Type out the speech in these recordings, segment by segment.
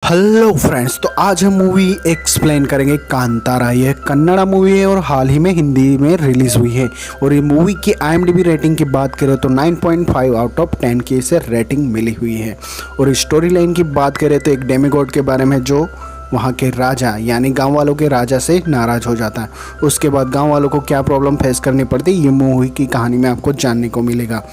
Hello friends, तो आज हम मूवी एक्सप्लेन करेंगे कांतारा। यह कन्नड़ा मूवी है और हाल ही में हिंदी में रिलीज़ हुई है। और ये मूवी की IMDb रेटिंग की बात करें तो 9.5 आउट ऑफ 10 की इसे रेटिंग मिली हुई है। और स्टोरी लाइन की बात करें तो एक डेमीगॉड के बारे में जो वहाँ के राजा यानी गांव वालों के राजा से नाराज़ हो जाता है। उसके बाद गांव वालों को क्या प्रॉब्लम फेस करनी पड़ती है ये मूवी की कहानी में आपको जानने को मिलेगा।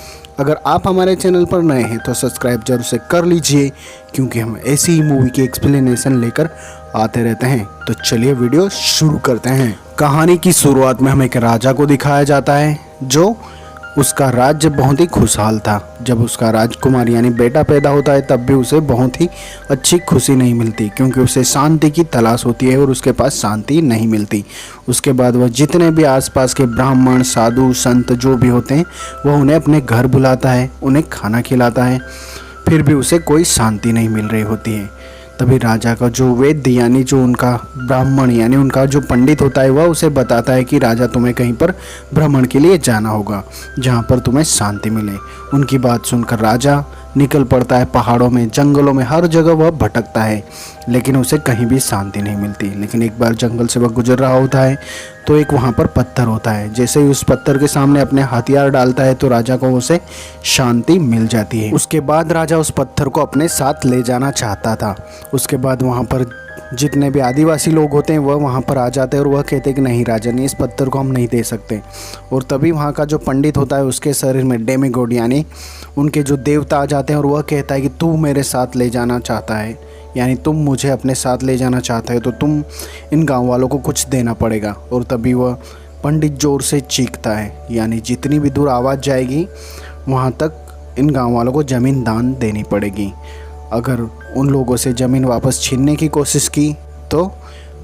अगर आप हमारे चैनल पर नए हैं तो सब्सक्राइब जरूर से कर लीजिए, क्योंकि हम ऐसी ही मूवी की एक्सप्लेनेशन लेकर आते रहते हैं। तो चलिए वीडियो शुरू करते हैं। कहानी की शुरुआत में हमें एक राजा को दिखाया जाता है जो उसका राज्य बहुत ही खुशहाल था। जब उसका राजकुमार यानी बेटा पैदा होता है तब भी उसे बहुत ही अच्छी खुशी नहीं मिलती, क्योंकि उसे शांति की तलाश होती है और उसके पास शांति नहीं मिलती। उसके बाद वह जितने भी आसपास के ब्राह्मण, साधु, संत जो भी होते हैं वह उन्हें अपने घर बुलाता है, उन्हें खाना खिलाता है, फिर भी उसे कोई शांति नहीं मिल रही होती है। तभी राजा का जो वैद्य यानी जो उनका ब्राह्मण यानी उनका जो पंडित होता है वह उसे बताता है कि राजा तुम्हें कहीं पर भ्रमण के लिए जाना होगा जहाँ पर तुम्हें शांति मिले। उनकी बात सुनकर राजा निकल पड़ता है। पहाड़ों में, जंगलों में, हर जगह वह भटकता है, लेकिन उसे कहीं भी शांति नहीं मिलती। लेकिन एक बार जंगल से वह गुजर रहा होता है तो एक वहाँ पर पत्थर होता है। जैसे ही उस पत्थर के सामने अपने हथियार डालता है तो राजा को उसे शांति मिल जाती है। उसके बाद राजा उस पत्थर को अपने साथ ले जाना चाहता था। उसके बाद वहाँ पर जितने भी आदिवासी लोग होते हैं वह वहाँ पर आ जाते हैं और वह कहते हैं कि नहीं राजन, इस पत्थर को हम नहीं दे सकते। और तभी वहाँ का जो पंडित होता है उसके शरीर में डेमीगॉड यानी उनके जो देवता आ जाते हैं और वह कहता है कि तू मेरे साथ ले जाना चाहता है, यानी तुम मुझे अपने साथ ले जाना चाहते हो तो तुम इन गाँव वालों को कुछ देना पड़ेगा। और तभी वह पंडित जोर से चीखता है, यानी जितनी भी दूर आवाज़ जाएगी वहाँ तक इन गाँव वालों को ज़मीन दान देनी पड़ेगी। अगर उन लोगों से ज़मीन वापस छीनने की कोशिश की तो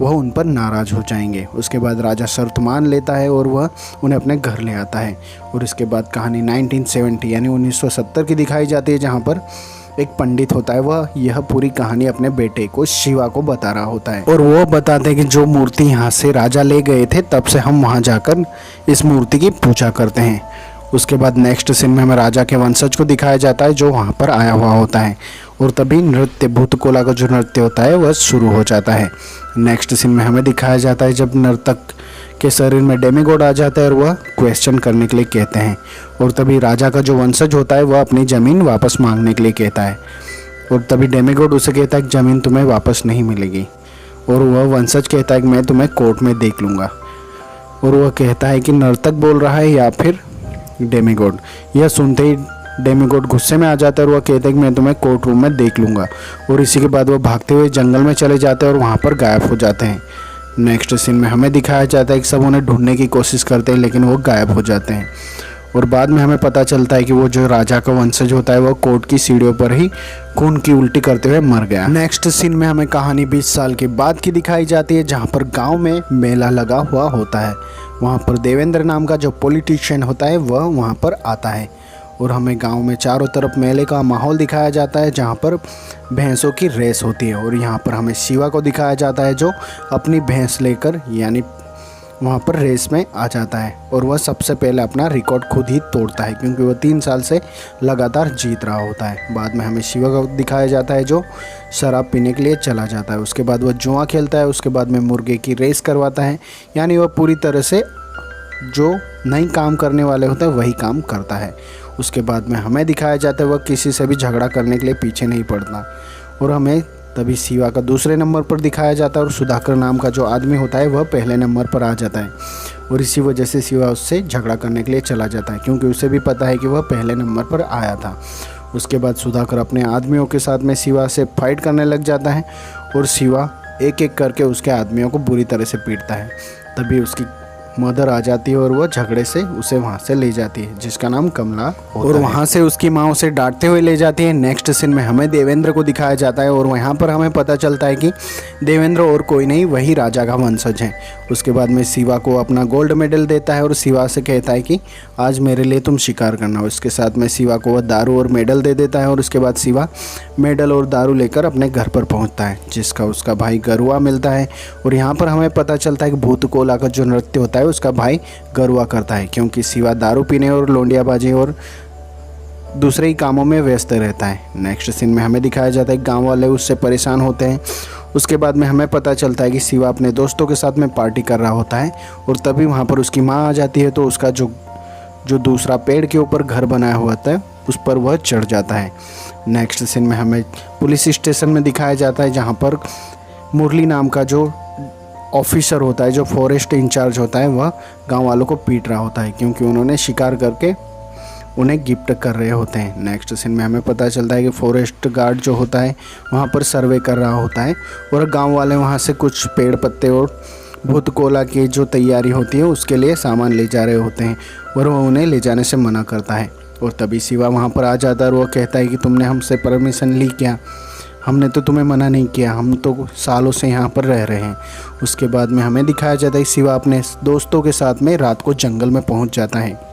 वह उन पर नाराज़ हो जाएंगे। उसके बाद राजा शर्त मान लेता है और वह उन्हें अपने घर ले आता है। और इसके बाद कहानी 1970 यानी 1970 की दिखाई जाती है, जहाँ पर एक पंडित होता है। वह यह पूरी कहानी अपने बेटे को शिवा को बता रहा होता है और वो बताते हैं कि जो मूर्ति यहाँ से राजा ले गए थे तब से हम वहाँ जाकर इस मूर्ति की पूजा करते हैं। उसके बाद नेक्स्ट सीन में हमें राजा के वंशज को दिखाया जाता है जो वहाँ पर आया हुआ होता है। और तभी नृत्य, भूतकोला का जो नृत्य होता है वह शुरू हो जाता है। नेक्स्ट सीन में हमें दिखाया जाता है जब नर्तक के शरीर में डेमीगॉड आ जाता है और वह क्वेश्चन करने के लिए कहते हैं। और तभी राजा का जो वंशज होता है वह अपनी ज़मीन वापस मांगने के लिए कहता है। और तभी डेमीगॉड उसे कहता है कि ज़मीन तुम्हें वापस नहीं मिलेगी। और वह वंशज कहता है कि मैं तुम्हें कोर्ट में देख लूँगा। और वह कहता है कि नर्तक बोल रहा है या फिर डेमीगॉड। यह सुनते ही डेमीगॉड गुस्से में आ जाता है और वह कहता है कि मैं तुम्हें कोर्ट रूम में देख लूँगा। और इसी के बाद वह भागते हुए जंगल में चले जाते हैं और वहाँ पर गायब हो जाते हैं। नेक्स्ट सीन में हमें दिखाया जाता है कि सब उन्हें ढूंढने की कोशिश करते हैं लेकिन वो गायब हो जाते हैं। और बाद में हमें पता चलता है कि वो जो राजा का वंशज होता है वह कोर्ट की सीढ़ियों पर ही खून की उल्टी करते हुए मर गया। नेक्स्ट सीन में हमें कहानी 20 साल के बाद की दिखाई जाती है, जहाँ पर गाँव में मेला लगा हुआ होता है। वहाँ पर देवेंद्र नाम का जो पॉलिटिशियन होता है वह वहाँ पर आता है और हमें गांव में चारों तरफ मेले का माहौल दिखाया जाता है, जहाँ पर भैंसों की रेस होती है। और यहाँ पर हमें शिवा को दिखाया जाता है जो अपनी भैंस लेकर यानी वहाँ पर रेस में आ जाता है। और वह सबसे पहले अपना रिकॉर्ड खुद ही तोड़ता है, क्योंकि वह 3 साल से लगातार जीत रहा होता है। बाद में हमें शिवा को दिखाया जाता है जो शराब पीने के लिए चला जाता है। उसके बाद वह जुआ खेलता है। उसके बाद में मुर्गे की रेस करवाता है, यानी वह पूरी तरह से जो नहीं काम करने वाले होते हैं वही काम करता है। उसके बाद में हमें दिखाया जाता है वह किसी से भी झगड़ा करने के लिए पीछे नहीं पड़ता। और हमें तभी शिवा का दूसरे नंबर पर दिखाया जाता है और सुधाकर नाम का जो आदमी होता है वह पहले नंबर पर आ जाता है। और इसी वजह से शिवा उससे झगड़ा करने के लिए चला जाता है, क्योंकि उसे भी पता है कि वह पहले नंबर पर आया था। उसके बाद सुधाकर अपने आदमियों के साथ में शिवा से फाइट करने लग जाता है और शिवा एक एक करके उसके आदमियों को बुरी तरह से पीटता है। तभी उसकी मदर आ जाती है और वह झगड़े से उसे वहाँ से ले जाती है, जिसका नाम कमला होता है। और वहाँ से उसकी माँ उसे डांटते हुए ले जाती है। नेक्स्ट सीन में हमें देवेंद्र को दिखाया जाता है और वहाँ पर हमें पता चलता है कि देवेंद्र और कोई नहीं वही राजा का वंशज है। उसके बाद में शिवा को अपना गोल्ड मेडल देता है और शिवा से कहता है कि आज मेरे लिए तुम शिकार करना। उसके साथ में शिवा को वह दारू और मेडल दे देता है और उसके बाद शिवा मेडल और दारू लेकर अपने घर पर पहुँचता है, जिसका उसका भाई गरुआ मिलता है। और यहाँ पर हमें पता चलता है कि भूतकोला का जो नृत्य होता है उसका भाई गरुआ करता है, क्योंकि शिवा दारू पीने और लोंडियाबाजी और दूसरे ही कामों में व्यस्त रहता है। नेक्स्ट सीन में हमें दिखाया जाता है गांव वाले उससे परेशान होते हैं। उसके बाद में हमें पता चलता है कि शिवा अपने दोस्तों के साथ में पार्टी कर रहा होता है और तभी वहाँ पर उसकी माँ आ जाती है। तो उसका जो दूसरा पेड़ के ऊपर घर बनाया हुआ था उस पर वह चढ़ जाता है। नेक्स्ट सीन में हमें पुलिस स्टेशन में दिखाया जाता है जहाँ पर मुरली नाम का जो ऑफिसर होता है, जो फॉरेस्ट इंचार्ज होता है, वह गांव वालों को पीट रहा होता है क्योंकि उन्होंने शिकार करके उन्हें गिफ्ट कर रहे होते हैं। नेक्स्ट सीन में हमें पता चलता है कि फॉरेस्ट गार्ड जो होता है वहाँ पर सर्वे कर रहा होता है और गांव वाले वहाँ से कुछ पेड़ पत्ते और भूत कोला की जो तैयारी होती है उसके लिए सामान ले जा रहे होते हैं और वह उन्हें ले जाने से मना करता है। और तभी शिवा वहाँ पर आ जाता है और वह कहता है कि तुमने हमसे परमिशन ली क्या, हमने तो तुम्हें मना नहीं किया, हम तो सालों से यहाँ पर रह रहे हैं। उसके बाद में हमें दिखाया जाता है शिवा अपने दोस्तों के साथ में रात को जंगल में पहुँच जाता है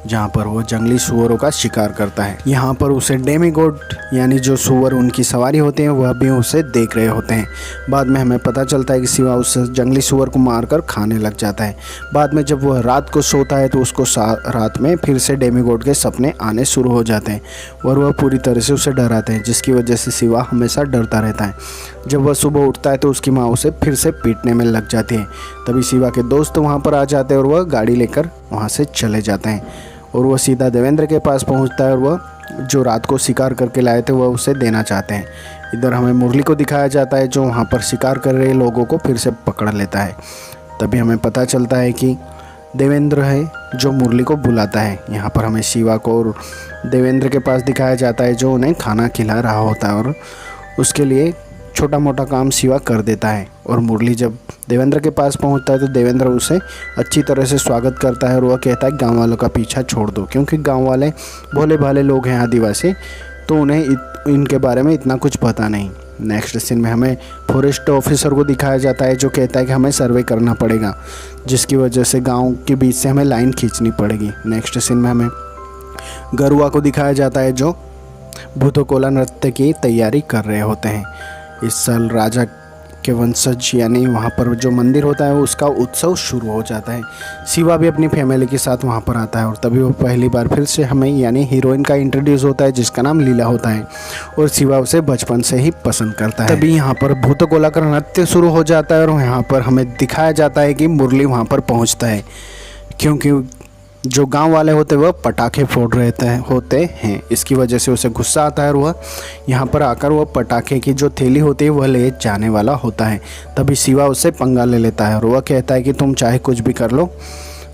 जहाँ पर वो जंगली सुअरों का शिकार करता है। यहाँ पर उसे डेमीगॉड यानी जो सुअर उनकी सवारी होते हैं वह भी उसे देख रहे होते हैं। बाद में हमें पता चलता है कि शिवा उस जंगली सुअर को मारकर खाने लग जाता है। बाद में जब वह रात को सोता है तो उसको रात में फिर से डेमीगॉड के सपने आने शुरू हो जाते हैं और वह पूरी तरह से उसे डराते हैं, जिसकी वजह से शिवा हमेशा डरता रहता है। जब वह सुबह उठता है तो उसकी माँ उसे फिर से पीटने में लग जाती है। तभी शिवा के दोस्त वहाँ पर आ जाते हैं और वह गाड़ी लेकर वहाँ से चले जाते हैं और वह सीधा देवेंद्र के पास पहुंचता है और वह जो रात को शिकार करके लाए थे वह उसे देना चाहते हैं। इधर हमें मुरली को दिखाया जाता है जो वहां पर शिकार कर रहे लोगों को फिर से पकड़ लेता है। तभी हमें पता चलता है कि देवेंद्र है जो मुरली को बुलाता है। यहाँ पर हमें शिवा को और देवेंद्र के पास दिखाया जाता है जो उन्हें खाना खिला रहा होता है और उसके लिए छोटा मोटा काम शिवा कर देता है। और मुरली जब देवेंद्र के पास पहुंचता है तो देवेंद्र उसे अच्छी तरह से स्वागत करता है और वह कहता है गांव वालों का पीछा छोड़ दो, क्योंकि गांव वाले भोले भाले लोग हैं आदिवासी, तो उन्हें इनके बारे में इतना कुछ पता नहीं। नेक्स्ट सीन में हमें फॉरेस्ट ऑफिसर को दिखाया जाता है जो कहता है कि हमें सर्वे करना पड़ेगा, जिसकी वजह से गाँव के बीच से हमें लाइन खींचनी पड़ेगी। नेक्स्ट सीन में हमें गरुआ को दिखाया जाता है जो भूतकोला नृत्य की तैयारी कर रहे होते हैं। इस साल राजा के वंशज यानी वहाँ पर जो मंदिर होता है उसका उत्सव शुरू हो जाता है। शिवा भी अपनी फैमिली के साथ वहाँ पर आता है और तभी वो पहली बार फिर से हमें यानी हीरोइन का इंट्रोड्यूस होता है जिसका नाम लीला होता है और शिवा उसे बचपन से ही पसंद करता है। तभी यहाँ पर भूतकोला का नृत्य शुरू हो जाता है और यहाँ पर हमें दिखाया जाता है कि मुरली वहाँ पर पहुँचता है क्योंकि जो गांव वाले होते हैं वह पटाखे फोड़ रहे होते हैं। इसकी वजह से उसे गुस्सा आता है और वह यहाँ पर आकर वह पटाखे की जो थैली होती है वह ले जाने वाला होता है। तभी शिवा उससे पंगा ले लेता है और वह कहता है कि तुम चाहे कुछ भी कर लो,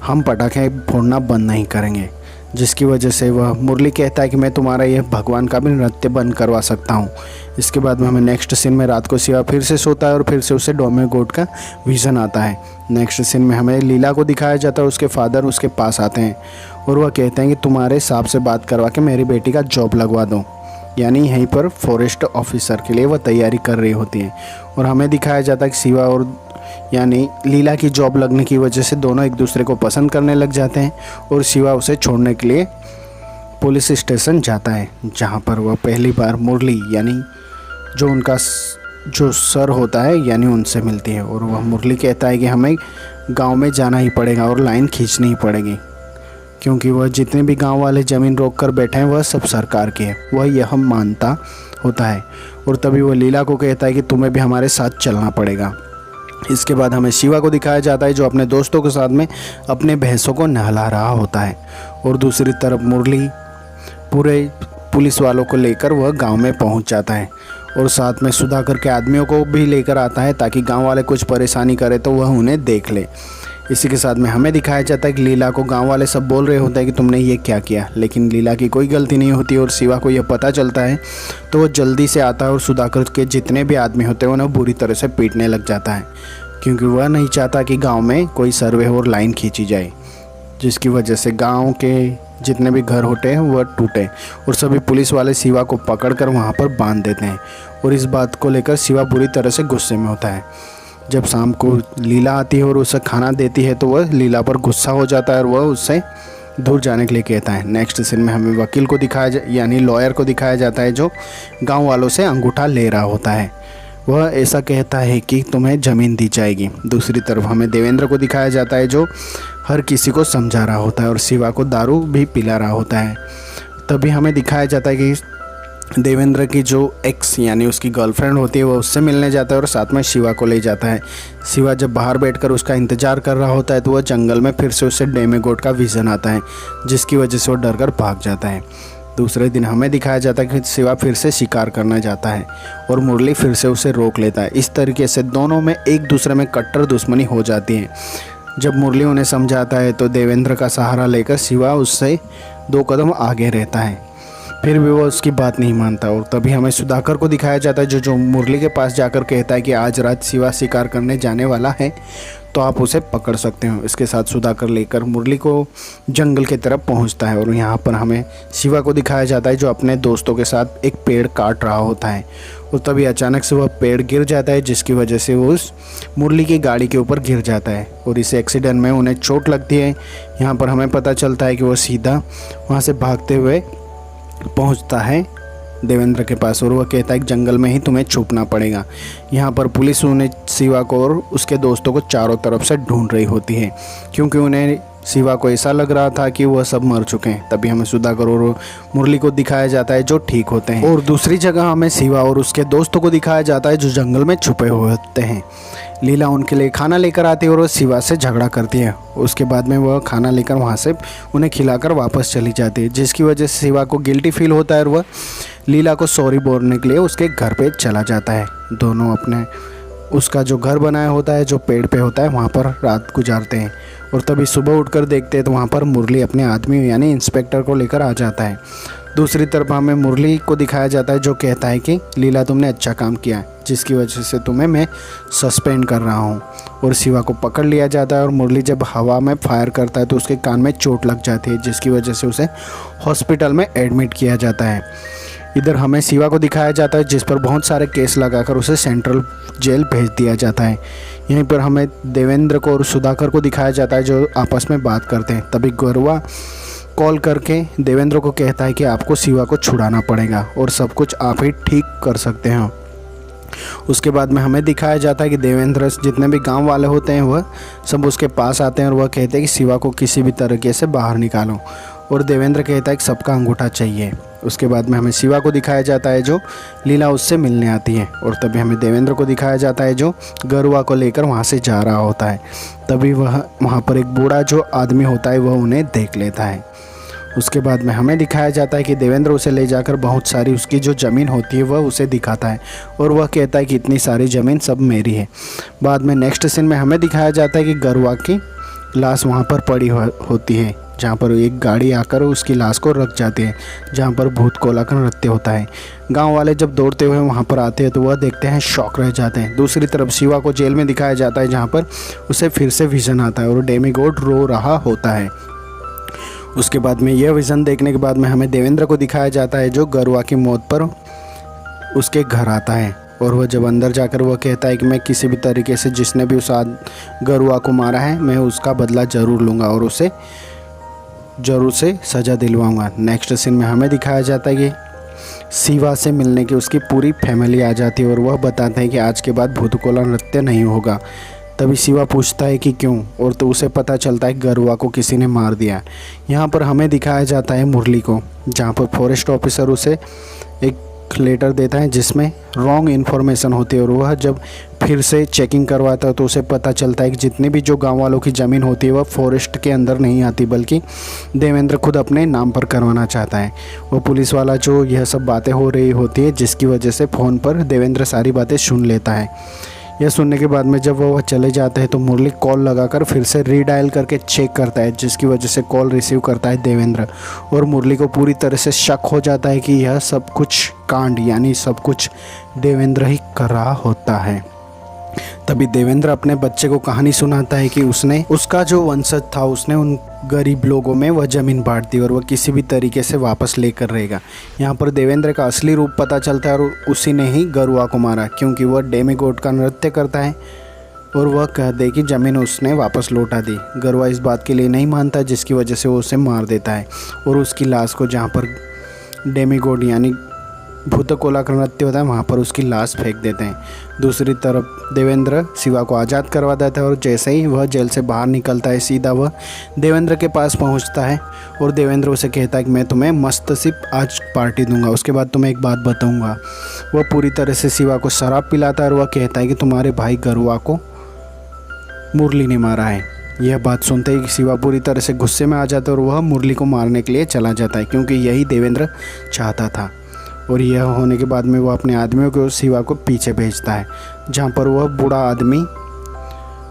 हम पटाखे फोड़ना बंद नहीं करेंगे। जिसकी वजह से वह मुरली कहता है कि मैं तुम्हारा यह भगवान का भी नृत्य बंद करवा सकता हूँ। इसके बाद में हमें नेक्स्ट सीन में रात को शिवा फिर से सोता है और फिर से उसे डेमीगॉड का विज़न आता है। नेक्स्ट सीन में हमें लीला को दिखाया जाता है, उसके फादर उसके पास आते हैं और वह कहते हैं कि तुम्हारे साहब से बात करवा के मेरी बेटी का जॉब लगवा दो, यानी यहीं पर फॉरेस्ट ऑफिसर के लिए वह तैयारी कर रही होती है। और हमें दिखाया जाता है कि शिवा और यानी लीला की जॉब लगने की वजह से दोनों एक दूसरे को पसंद करने लग जाते हैं और शिवा उसे छोड़ने के लिए पुलिस स्टेशन जाता है जहाँ पर वह पहली बार मुरली यानी जो उनका जो सर होता है यानी उनसे मिलती है। और वह मुरली कहता है कि हमें गांव में जाना ही पड़ेगा और लाइन खींचनी ही पड़ेगी क्योंकि वह जितने भी गांव वाले ज़मीन रोक कर बैठे हैं वह सब सरकार के है, वह यह मानता होता है। और तभी वह लीला को कहता है कि तुम्हें भी हमारे साथ चलना पड़ेगा। इसके बाद हमें शिवा को दिखाया जाता है जो अपने दोस्तों के साथ में अपने भैंसों को नहला रहा होता है और दूसरी तरफ मुरली पूरे पुलिस वालों को लेकर वह गांव में पहुंच जाता है और साथ में सुधाकर के आदमियों को भी लेकर आता है ताकि गांव वाले कुछ परेशानी करे तो वह उन्हें देख ले। इसी के साथ में हमें दिखाया जाता है कि लीला को गांव वाले सब बोल रहे होते हैं कि तुमने ये क्या किया, लेकिन लीला की कोई गलती नहीं होती और शिवा को यह पता चलता है तो वह जल्दी से आता है और सुधाकर के जितने भी आदमी होते हैं उन्हें बुरी तरह से पीटने लग जाता है क्योंकि वह नहीं चाहता कि गांव में कोई सर्वे और लाइन खींची जाए, जिसकी वजह से गांव के जितने भी घर होते हैं वह टूटे और सभी पुलिस वाले शिवा को पकड़कर वहां पर बांध देते हैं। और इस बात को लेकर शिवा बुरी तरह से गुस्से में होता है। जब शाम को लीला आती है और उसे खाना देती है तो वह लीला पर गुस्सा हो जाता है और वह उससे दूर जाने के लिए कहता है। नेक्स्ट सीन में हमें वकील को दिखाया यानी लॉयर को दिखाया जाता है जो गाँव वालों से अंगूठा ले रहा होता है। वह ऐसा कहता है कि तुम्हें ज़मीन दी जाएगी। दूसरी तरफ हमें देवेंद्र को दिखाया जाता है जो हर किसी को समझा रहा होता है और शिवा को दारू भी पिला रहा होता है। तभी हमें दिखाया जाता है कि देवेंद्र की जो एक्स यानी उसकी गर्लफ्रेंड होती है वो उससे मिलने जाता है और साथ में शिवा को ले जाता है। शिवा जब बाहर बैठकर उसका इंतज़ार कर रहा होता है तो वह जंगल में फिर से उससे डेमीगॉड का विज़न आता है, जिसकी वजह से वो डर कर भाग जाता है। दूसरे दिन हमें दिखाया जाता है कि शिवा फिर से शिकार करना जाता है और मुरली फिर से उसे रोक लेता है। इस तरीके से दोनों में एक दूसरे में कट्टर दुश्मनी हो जाती है। जब मुरली उन्हें समझाता है तो देवेंद्र का सहारा लेकर शिवा उससे 2 कदम आगे रहता है, फिर भी वो उसकी बात नहीं मानता। और तभी हमें सुधाकर को दिखाया जाता है जो मुरली के पास जाकर कहता है कि आज रात शिवा शिकार करने जाने वाला है तो आप उसे पकड़ सकते हो। इसके साथ सुधाकर लेकर मुरली को जंगल की तरफ पहुंचता है और यहाँ पर हमें शिवा को दिखाया जाता है जो अपने दोस्तों के साथ एक पेड़ काट रहा होता है और तभी अचानक से वह पेड़ गिर जाता है, जिसकी वजह से वो उस मुरली की गाड़ी के ऊपर गिर जाता है और इस एक्सीडेंट में उन्हें चोट लगती है। यहाँ पर हमें पता चलता है कि वो सीधा वहाँ से भागते हुए पहुंचता है देवेंद्र के पास और वह कहता है कि जंगल में ही तुम्हें छुपना पड़ेगा। यहाँ पर पुलिस उन्हें शिवा को और उसके दोस्तों को चारों तरफ से ढूंढ रही होती है, क्योंकि उन्हें शिवा को ऐसा लग रहा था कि वह सब मर चुके हैं। तभी हमें सुधाकर और मुरली को दिखाया जाता है जो ठीक होते हैं और दूसरी जगह हमें शिवा और उसके दोस्तों को दिखाया जाता है जो जंगल में छुपे हुए होते हैं। लीला उनके लिए खाना लेकर आती है और वो शिवा से झगड़ा करती है। उसके बाद में वह खाना लेकर वहाँ से उन्हें खिलाकर वापस चली जाती है, जिसकी वजह से शिवा को गिल्टी फील होता है और वह लीला को सॉरी बोलने के लिए उसके घर पे चला जाता है। दोनों अपने उसका जो घर बनाया होता है जो पेड़ पे होता है वहाँ पर रात गुजारते हैं और तभी सुबह उठकर देखते हैं तो वहाँ पर मुरली अपने आदमी यानी इंस्पेक्टर को लेकर आ जाता है। दूसरी तरफ हमें मुरली को दिखाया जाता है जो कहता है कि लीला तुमने अच्छा काम किया है, जिसकी वजह से तुम्हें मैं सस्पेंड कर रहा हूँ। और शिवा को पकड़ लिया जाता है और मुरली जब हवा में फायर करता है तो उसके कान में चोट लग जाती है, जिसकी वजह से उसे हॉस्पिटल में एडमिट किया जाता है। इधर हमें शिवा को दिखाया जाता है जिस पर बहुत सारे केस लगाकर उसे सेंट्रल जेल भेज दिया जाता है। यहीं पर हमें देवेंद्र को और सुधाकर को दिखाया जाता है जो आपस में बात करते हैं। तभी गरुआ कॉल करके देवेंद्र को कहता है कि आपको शिवा को छुड़ाना पड़ेगा और सब कुछ आप ही ठीक कर सकते हैं। उसके बाद में हमें दिखाया जाता है कि देवेंद्र जितने भी गांव वाले होते हैं वह सब उसके पास आते हैं और वह कहते हैं कि शिवा को किसी भी तरीके से बाहर निकालो और देवेंद्र कहता है कि सबका अंगूठा चाहिए। उसके बाद में हमें शिवा को दिखाया जाता है जो लीला उससे मिलने आती है और तभी हमें देवेंद्र को दिखाया जाता है जो गरुआ को लेकर वहाँ से जा रहा होता है। तभी वहाँ पर एक बूढ़ा जो आदमी होता है वह उन्हें देख लेता है। उसके बाद में हमें दिखाया जाता है कि देवेंद्र उसे ले जाकर बहुत सारी उसकी जो ज़मीन होती है वह उसे दिखाता है और वह कहता है कि इतनी सारी ज़मीन सब मेरी है। बाद में नेक्स्ट सीन में हमें दिखाया जाता है कि गरुआ की लाश वहाँ पर पड़ी होती है, जहाँ पर एक गाड़ी आकर उसकी लाश को रख जाती है, जहाँ पर भूत कोला का नृत्य होता है। गांव वाले जब दौड़ते हुए वहाँ पर आते हैं तो वह देखते हैं, शॉक रह जाते हैं। दूसरी तरफ शिवा को जेल में दिखाया जाता है जहाँ पर उसे फिर से विजन आता है और डेमीगॉड रो रहा होता है। उसके बाद में यह विजन देखने के बाद में हमें देवेंद्र को दिखाया जाता है जो गरुआ की मौत पर उसके घर आता है और वह जब अंदर जाकर वह कहता है कि मैं किसी भी तरीके से जिसने भी उस गरुआ को मारा है मैं उसका बदला ज़रूर लूँगा और उसे ज़रूर से सज़ा दिलवाऊंगा। नेक्स्ट सीन में हमें दिखाया जाता है कि शिवा से मिलने की उसकी पूरी फैमिली आ जाती है और वह बताते हैं कि आज के बाद भूतकोला नृत्य नहीं होगा। तभी शिवा पूछता है कि क्यों, और तो उसे पता चलता है गरुआ को किसी ने मार दिया। यहाँ पर हमें दिखाया जाता है मुरली को, जहाँ पर फॉरेस्ट ऑफिसर उसे एक लेटर देता है जिसमें रॉन्ग इन्फॉर्मेशन होती है और वह जब फिर से चेकिंग करवाता है तो उसे पता चलता है कि जितनी भी जो गांव वालों की ज़मीन होती है वह फॉरेस्ट के अंदर नहीं आती बल्कि देवेंद्र खुद अपने नाम पर करवाना चाहता है। वो पुलिस वाला जो यह सब बातें हो रही होती है जिसकी वजह से फ़ोन पर देवेंद्र सारी बातें सुन लेता है। यह सुनने के बाद में जब वह चले जाते हैं तो मुरली कॉल लगाकर फिर से रीडायल करके चेक करता है, जिसकी वजह से कॉल रिसीव करता है देवेंद्र और मुरली को पूरी तरह से शक हो जाता है कि यह सब कुछ कांड यानी सब कुछ देवेंद्र ही कर रहा होता है। तभी देवेंद्र अपने बच्चे को कहानी सुनाता है कि उसका जो वंशज था उसने उन गरीब लोगों में वह ज़मीन बांट दी और वह किसी भी तरीके से वापस लेकर रहेगा। यहाँ पर देवेंद्र का असली रूप पता चलता है और उसी ने ही गरुआ को मारा, क्योंकि वह डेमीगॉड का नृत्य करता है और वह कह दे कि ज़मीन उसने वापस लौटा दी। गरुआ इस बात के लिए नहीं मानता, जिसकी वजह से वो उसे मार देता है और उसकी लाश को जहाँ पर डेमीगॉड यानी भूतकोला का नृत्य होता है वहाँ पर उसकी लाश फेंक देते हैं। दूसरी तरफ देवेंद्र शिवा को आज़ाद करवा देता है और जैसे ही वह जेल से बाहर निकलता है सीधा वह देवेंद्र के पास पहुँचता है और देवेंद्र उसे कहता है कि मैं तुम्हें मस्त सिर्फ आज पार्टी दूंगा, उसके बाद तुम्हें एक बात बताऊंगा। वह पूरी तरह से शिवा को शराब पिलाता है और वह कहता है कि तुम्हारे भाई गरुआ को मुरली ने मारा है। यह बात सुनते ही शिवा पूरी तरह से गुस्से में आ जाता है और वह मुरली को मारने के लिए चला जाता है क्योंकि यही देवेंद्र चाहता था। और यह होने के बाद में वह अपने आदमियों को शिवा को पीछे भेजता है, जहाँ पर वह बूढ़ा आदमी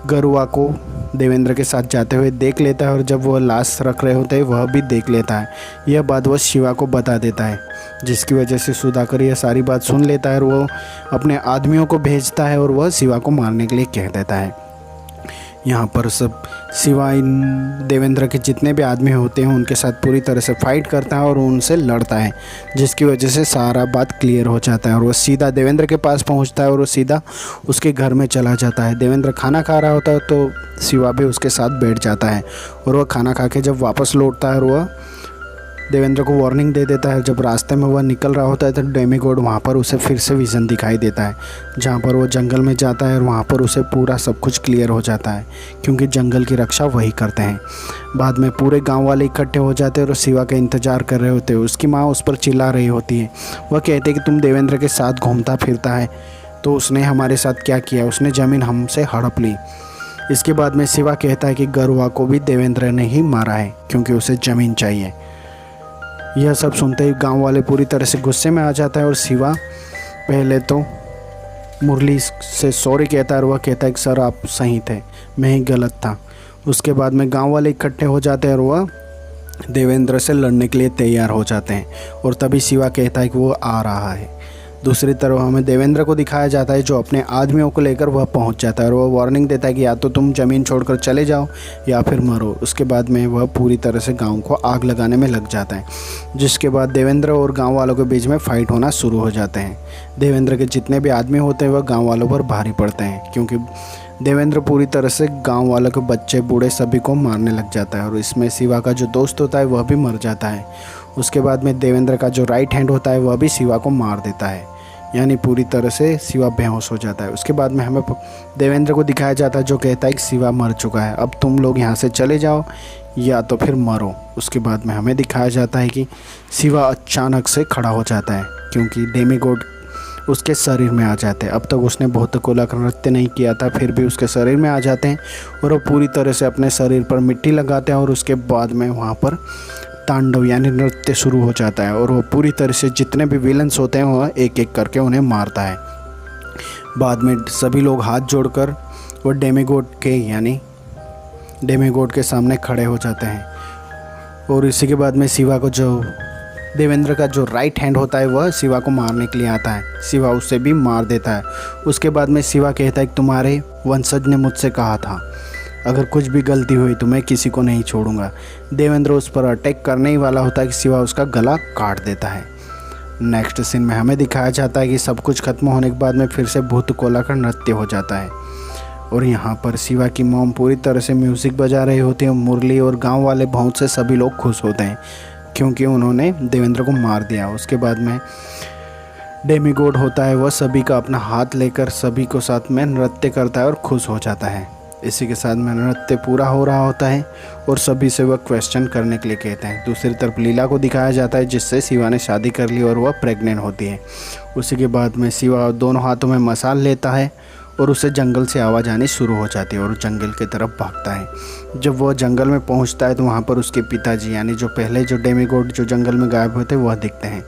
गरुआ को देवेंद्र के साथ जाते हुए देख लेता है और जब वह लाश रख रहे होते हैं वह भी देख लेता है। यह बात वह शिवा को बता देता है, जिसकी वजह से सुधाकर यह सारी बात सुन लेता है और वह अपने आदमियों को भेजता है और वह शिवा को मारने के लिए कह देता है। यहाँ पर सब शिवा इन देवेंद्र के जितने भी आदमी होते हैं उनके साथ पूरी तरह से फाइट करता है और उनसे लड़ता है, जिसकी वजह से सारा बात क्लियर हो जाता है और वह सीधा देवेंद्र के पास पहुँचता है और वो सीधा उसके घर में चला जाता है। देवेंद्र खाना खा रहा होता है तो शिवा भी उसके साथ बैठ जाता है और वह खाना खा के जब वापस लौटता है और वह देवेंद्र को वार्निंग दे देता है। जब रास्ते में वह निकल रहा होता है तो डेमीगॉड वहाँ पर उसे फिर से विज़न दिखाई देता है, जहाँ पर वो जंगल में जाता है और वहाँ पर उसे पूरा सब कुछ क्लियर हो जाता है क्योंकि जंगल की रक्षा वही करते हैं। बाद में पूरे गांव वाले इकट्ठे हो जाते हैं और शिवा का इंतज़ार कर रहे होते हैं। उसकी माँ उस पर चिल्ला रही होती है। वह कहते हैं कि तुम देवेंद्र के साथ घूमता फिरता है तो उसने हमारे साथ क्या किया, उसने ज़मीन हमसे हड़प ली। इसके बाद में शिवा कहता है कि गरुआ को भी देवेंद्र ने ही मारा है क्योंकि उसे ज़मीन चाहिए। यह सब सुनते ही गांव वाले पूरी तरह से गुस्से में आ जाता है और शिवा पहले तो मुरली से सॉरी कहता है और वह कहता है कि सर आप सही थे, मैं ही गलत था। उसके बाद में गांव वाले इकट्ठे हो जाते हैं और वह देवेंद्र से लड़ने के लिए तैयार हो जाते हैं और तभी शिवा कहता है कि वो आ रहा है। दूसरी तरफ हमें देवेंद्र को दिखाया जाता है जो अपने आदमियों को लेकर वह पहुंच जाता है और वह वार्निंग देता है कि या तो तुम ज़मीन छोड़कर चले जाओ या फिर मरो। उसके बाद में वह पूरी तरह से गांव को आग लगाने में लग जाता है, जिसके बाद देवेंद्र और गांव वालों के बीच में फ़ाइट होना शुरू हो जाते हैं। देवेंद्र के जितने भी आदमी होते हैं वह गाँव वालों पर भारी पड़ते हैं क्योंकि देवेंद्र पूरी तरह से गांव वालों के बच्चे बूढ़े सभी को मारने लग जाता है और इसमें शिवा का जो दोस्त होता है वह भी मर जाता है। उसके बाद में देवेंद्र का जो राइट हैंड होता है वह भी शिवा को मार देता है, यानी पूरी तरह से शिवा बेहोश हो जाता है। उसके बाद में हमें देवेंद्र को दिखाया जाता है जो कहता है कि शिवा मर चुका है, अब तुम लोग यहाँ से चले जाओ या तो फिर मरो। उसके बाद में हमें दिखाया जाता है कि शिवा अचानक से खड़ा हो जाता है क्योंकि डेमीगॉड उसके शरीर में आ जाते हैं। अब तक उसने भूतकोला का नृत्य नहीं किया था, फिर भी उसके शरीर में आ जाते हैं और वो पूरी तरह से अपने शरीर पर मिट्टी लगाते हैं और उसके बाद में वहाँ पर तांडव यानी नृत्य शुरू हो जाता है और वो पूरी तरह से जितने भी विलन्स होते हैं वह एक एक करके उन्हें मारता है। बाद में सभी लोग हाथ जोड़कर वो डेमीगॉड के सामने खड़े हो जाते हैं और इसी के बाद में शिवा को जो देवेंद्र का जो राइट हैंड होता है वह शिवा को मारने के लिए आता है। शिवा उससे भी मार देता है। उसके बाद में शिवा कहता है कि तुम्हारे वंशज ने मुझसे कहा था अगर कुछ भी गलती हुई तो मैं किसी को नहीं छोड़ूंगा। देवेंद्र उस पर अटैक करने ही वाला होता है कि शिवा उसका गला काट देता है। नेक्स्ट सीन में हमें दिखाया जाता है कि सब कुछ खत्म होने के बाद में फिर से भूतकोला का नृत्य हो जाता है और यहाँ पर शिवा की मॉम पूरी तरह से म्यूज़िक बजा रही होती है। मुरली और गांव वाले बहुत से सभी लोग खुश होते हैं क्योंकि उन्होंने देवेंद्र को मार दिया। उसके बाद में डेमीगॉड होता है वह सभी का अपना हाथ लेकर सभी को साथ में नृत्य करता है और खुश हो जाता है। इसी के साथ में नृत्य पूरा हो रहा होता है और सभी से वह क्वेश्चन करने के लिए कहते हैं। दूसरी तरफ लीला को दिखाया जाता है जिससे शिवा ने शादी कर ली और वह प्रेग्नेंट होती है। उसी के बाद में शिवा दोनों हाथों में मसाल लेता है और उसे जंगल से आवाज़ आनी शुरू हो जाती है और जंगल की तरफ भागता है। जब वह जंगल में पहुंचता है तो वहां पर उसके पिताजी यानी जो पहले जो डेमीगॉड जो जंगल में गायब हुए थे वह दिखते हैं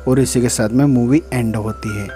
और इसी के साथ में मूवी एंड होती है।